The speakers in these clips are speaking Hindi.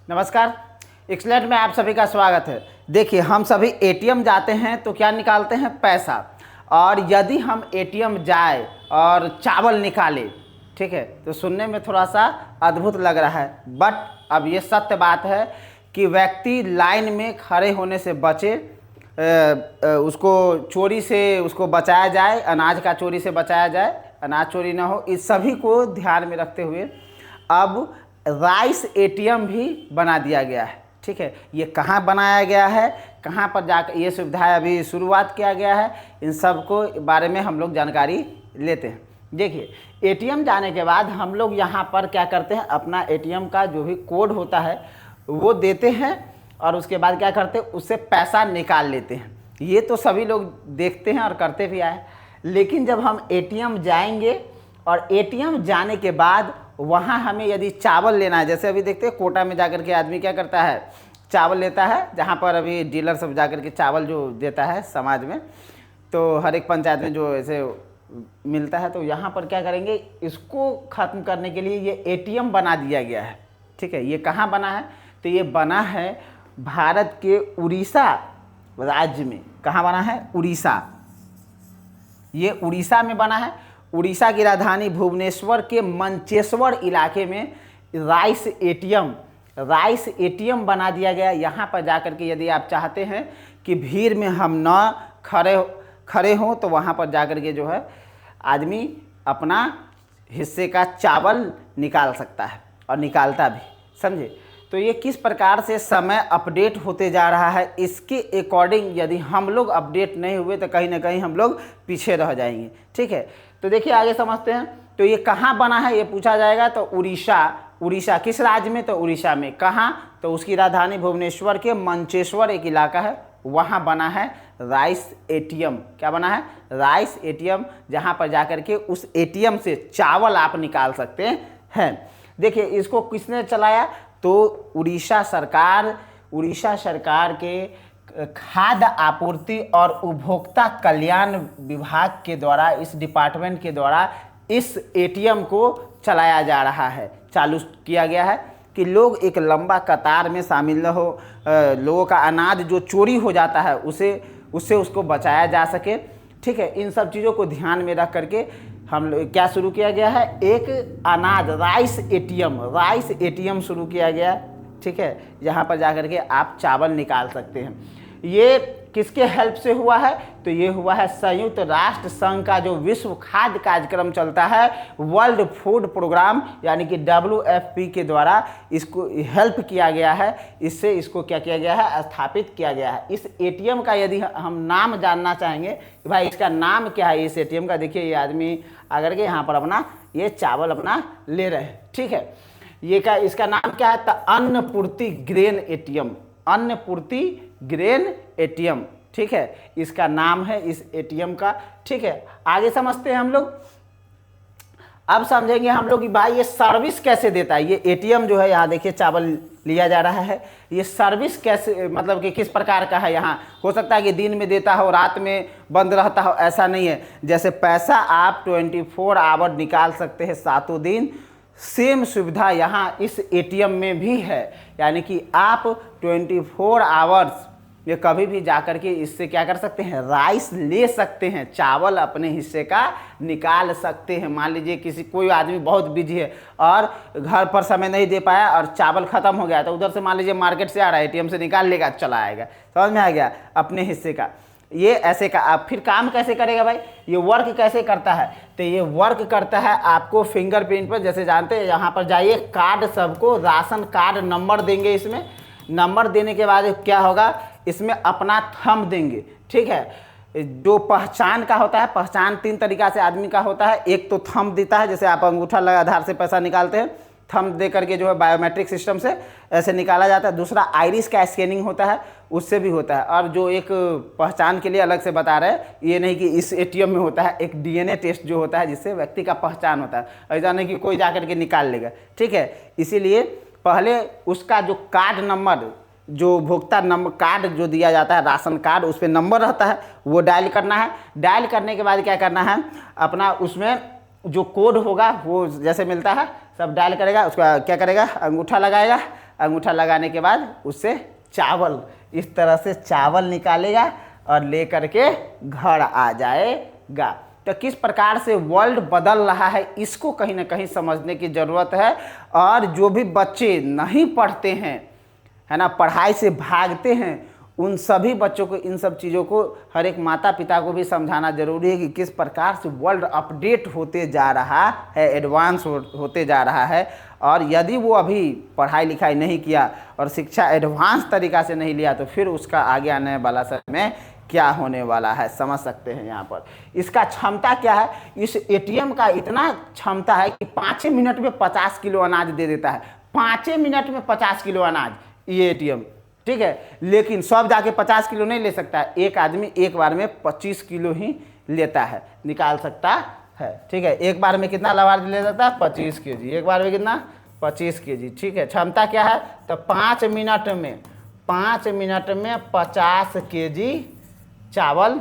नमस्कार, एक्सलेंट में आप सभी का स्वागत है। देखिए, हम सभी एटीएम जाते हैं तो क्या निकालते हैं? पैसा। और यदि हम एटीएम जाए और चावल निकालें, ठीक है, तो सुनने में थोड़ा सा अद्भुत लग रहा है, बट अब ये सत्य बात है कि व्यक्ति लाइन में खड़े होने से बचे, उसको चोरी से उसको बचाया जाए, अनाज का चोरी से बचाया जाए, अनाज चोरी ना हो, इस सभी को ध्यान में रखते हुए अब राइस एटीएम भी बना दिया गया है। ठीक है, ये कहाँ बनाया गया है, कहाँ पर जाकर ये सुविधाएं अभी शुरुआत किया गया है, इन सब को बारे में हम लोग जानकारी लेते हैं। देखिए, एटीएम जाने के बाद हम लोग यहाँ पर क्या करते हैं, अपना एटीएम का जो भी कोड होता है वो देते हैं और उसके बाद क्या करते हैं, उससे पैसा निकाल लेते हैं। ये तो सभी लोग देखते हैं और करते भी आए। लेकिन जब हम एटीएम जाएंगे और एटीएम जाने के बाद वहाँ हमें यदि चावल लेना है, जैसे अभी देखते हैं कोटा में जाकर के आदमी क्या करता है, चावल लेता है, जहाँ पर अभी डीलर सब जाकर के चावल जो देता है समाज में, तो हर एक पंचायत में जो ऐसे मिलता है, तो यहाँ पर क्या करेंगे, इसको ख़त्म करने के लिए ये एटीएम बना दिया गया है। ठीक है, ये कहाँ बना है? तो ये बना है भारत के उड़ीसा राज्य में। कहाँ बना है? उड़ीसा। ये उड़ीसा में बना है। उड़ीसा की राजधानी भुवनेश्वर के मंचेश्वर इलाके में राइस एटीएम बना दिया गया। यहाँ पर जाकर के यदि आप चाहते हैं कि भीड़ में हम न खड़े हों, तो वहाँ पर जाकर के जो है आदमी अपना हिस्से का चावल निकाल सकता है और निकालता भी। समझे? तो ये किस प्रकार से समय अपडेट होते जा रहा है, इसके अकॉर्डिंग यदि हम लोग अपडेट नहीं हुए तो कहीं ना कहीं हम लोग पीछे रह जाएंगे। ठीक है, तो देखिए आगे समझते हैं। तो ये कहाँ बना है ये पूछा जाएगा, तो उड़ीसा किस राज्य में? तो उड़ीसा में। कहाँ? तो उसकी राजधानी भुवनेश्वर के मंचेश्वर एक इलाका है, वहाँ बना है राइस एटीएम। क्या बना है? राइस एटीएम, जहाँ पर जाकर के उस एटीएम से चावल आप निकाल सकते हैं। देखिए, इसको किसने चलाया? तो उड़ीसा सरकार के खाद्य आपूर्ति और उपभोक्ता कल्याण विभाग के द्वारा, इस डिपार्टमेंट के द्वारा इस एटीएम को चलाया जा रहा है, चालू किया गया है कि लोग एक लंबा कतार में शामिल न हो, लोगों का अनाज जो चोरी हो जाता है उससे उसको बचाया जा सके। ठीक है, इन सब चीज़ों को ध्यान में रख करके हम लोग क्या शुरू किया गया है, एक अनाज राइस एटीएम शुरू किया गया। ठीक है, यहाँ पर जाकर के आप चावल निकाल सकते हैं। ये किसके हेल्प से हुआ है? तो ये हुआ है संयुक्त राष्ट्र संघ का जो विश्व खाद्य कार्यक्रम चलता है, वर्ल्ड फूड प्रोग्राम, यानी कि WFP के द्वारा इसको हेल्प किया गया है। इससे इसको क्या किया गया है, स्थापित किया गया है। इस एटीएम का यदि हम नाम जानना चाहेंगे कि भाई इसका नाम क्या है इस एटीएम का, देखिए ये आदमी आकर के यहाँ पर अपना ये चावल अपना ले रहे हैं। ठीक है, ये इसका नाम क्या है? तो अन्नपूर्ति ग्रेन एटीएम। ठीक है, इसका नाम है इस एटीएम का। ठीक है, आगे समझते हैं हम लोग। अब समझेंगे हम लोग कि भाई ये सर्विस कैसे देता है। ये एटीएम जो है, यहाँ देखिए चावल लिया जा रहा है, ये सर्विस कैसे, मतलब कि किस प्रकार का है। यहाँ हो सकता है कि दिन में देता हो, रात में बंद रहता हो, ऐसा नहीं है। जैसे पैसा आप 24 आवर निकाल सकते हैं, 7 दिन, सेम सुविधा यहाँ इस एटीएम में भी है। यानी कि आप 24 आवर्स ये कभी भी जाकर के इससे क्या कर सकते हैं, राइस ले सकते हैं, चावल अपने हिस्से का निकाल सकते हैं। मान लीजिए कोई आदमी बहुत बिजी है और घर पर समय नहीं दे पाया और चावल ख़त्म हो गया, तो उधर से मान लीजिए मार्केट से आ रहा है, एटीएम से निकाल लेगा, चला आएगा। समझ में आ गया? अपने हिस्से का ये ऐसे का। अब फिर काम कैसे करेगा भाई, ये वर्क कैसे करता है? तो ये वर्क करता है आपको फिंगरप्रिंट पर, जैसे जानते हैं, यहाँ पर जाइए, कार्ड सबको राशन कार्ड नंबर देंगे। इसमें नंबर देने के बाद क्या होगा, इसमें अपना थंब देंगे। ठीक है, जो पहचान का होता है, पहचान 3 तरीका से आदमी का होता है। एक तो थंब देता है, जैसे आप अंगूठा लगा आधार से पैसा निकालते हैं, थंब दे करके जो है बायोमेट्रिक सिस्टम से ऐसे निकाला जाता है। दूसरा आइरिस का स्कैनिंग होता है, उससे भी होता है। और जो एक पहचान के लिए अलग से बता रहे हैं, ये नहीं कि इस एटीएम में होता है, एक डीएनए टेस्ट जो होता है जिससे व्यक्ति का पहचान होता है, ऐसा नहीं कि कोई जाकर के निकाल लेगा। ठीक है, इसीलिए पहले उसका जो कार्ड नंबर, जो उपभोक्ता नंबर कार्ड जो दिया जाता है, राशन कार्ड, उस पर नंबर रहता है, वो डायल करना है। डायल करने के बाद क्या करना है, अपना उसमें जो कोड होगा वो जैसे मिलता है सब डायल करेगा, उसका क्या करेगा, अंगूठा लगाएगा, अंगूठा लगाने के बाद उससे चावल, इस तरह से चावल निकालेगा और लेकर के घर आ जाएगा। तो किस प्रकार से वर्ल्ड बदल रहा है इसको कहीं ना कहीं समझने की ज़रूरत है। और जो भी बच्चे नहीं पढ़ते हैं, है ना, पढ़ाई से भागते हैं, उन सभी बच्चों को इन सब चीज़ों को हर एक माता पिता को भी समझाना जरूरी है कि किस प्रकार से वर्ल्ड अपडेट होते जा रहा है, एडवांस होते जा रहा है। और यदि वो अभी पढ़ाई लिखाई नहीं किया और शिक्षा एडवांस तरीक़ा से नहीं लिया तो फिर उसका आगे आने वाला समय में क्या होने वाला है समझ सकते हैं। यहाँ पर इसका क्षमता क्या है, इस एटीएम का इतना क्षमता है कि 5 मिनट में 50 किलो अनाज दे देता है। 5 मिनट में 50 किलो अनाज ये एटीएम, ठीक है। लेकिन सब जाके 50 किलो नहीं ले सकता है, एक आदमी एक बार में 25 किलो ही लेता है, निकाल सकता है, ठीक है। एक बार में कितना लाभार्थी ले सकता है? 25 केजी, एक बार में कितना? 25 केजी, ठीक है। क्षमता क्या है? तो 5 मिनट में 50 केजी चावल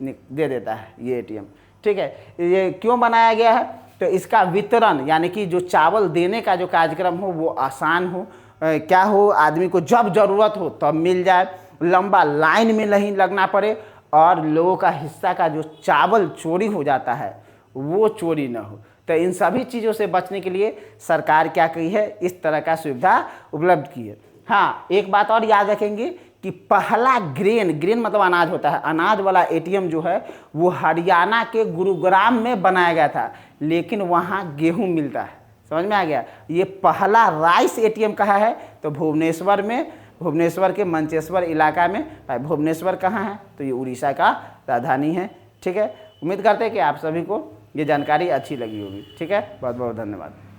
दे देता है ये एटीएम, ठीक है। ये क्यों बनाया गया है? तो इसका वितरण यानी कि जो चावल देने का जो कार्यक्रम हो वो आसान हो, क्या हो, आदमी को जब ज़रूरत हो तब मिल जाए, लंबा लाइन में नहीं लगना पड़े और लोगों का हिस्सा का जो चावल चोरी हो जाता है वो चोरी ना हो। तो इन सभी चीज़ों से बचने के लिए सरकार क्या की है, इस तरह का सुविधा उपलब्ध की है। हाँ, एक बात और याद रखेंगे कि पहला ग्रेन मतलब अनाज होता है, अनाज वाला एटीएम जो है वो हरियाणा के गुरुग्राम में बनाया गया था, लेकिन वहाँ गेहूँ मिलता है। समझ में आ गया? ये पहला राइस एटीएम कहाँ है? तो भुवनेश्वर में, भुवनेश्वर के मंचेश्वर इलाका में। भुवनेश्वर कहाँ है? तो ये उड़ीसा का राजधानी है, ठीक है। उम्मीद करते हैं कि आप सभी को ये जानकारी अच्छी लगी होगी, ठीक है। बहुत बहुत धन्यवाद।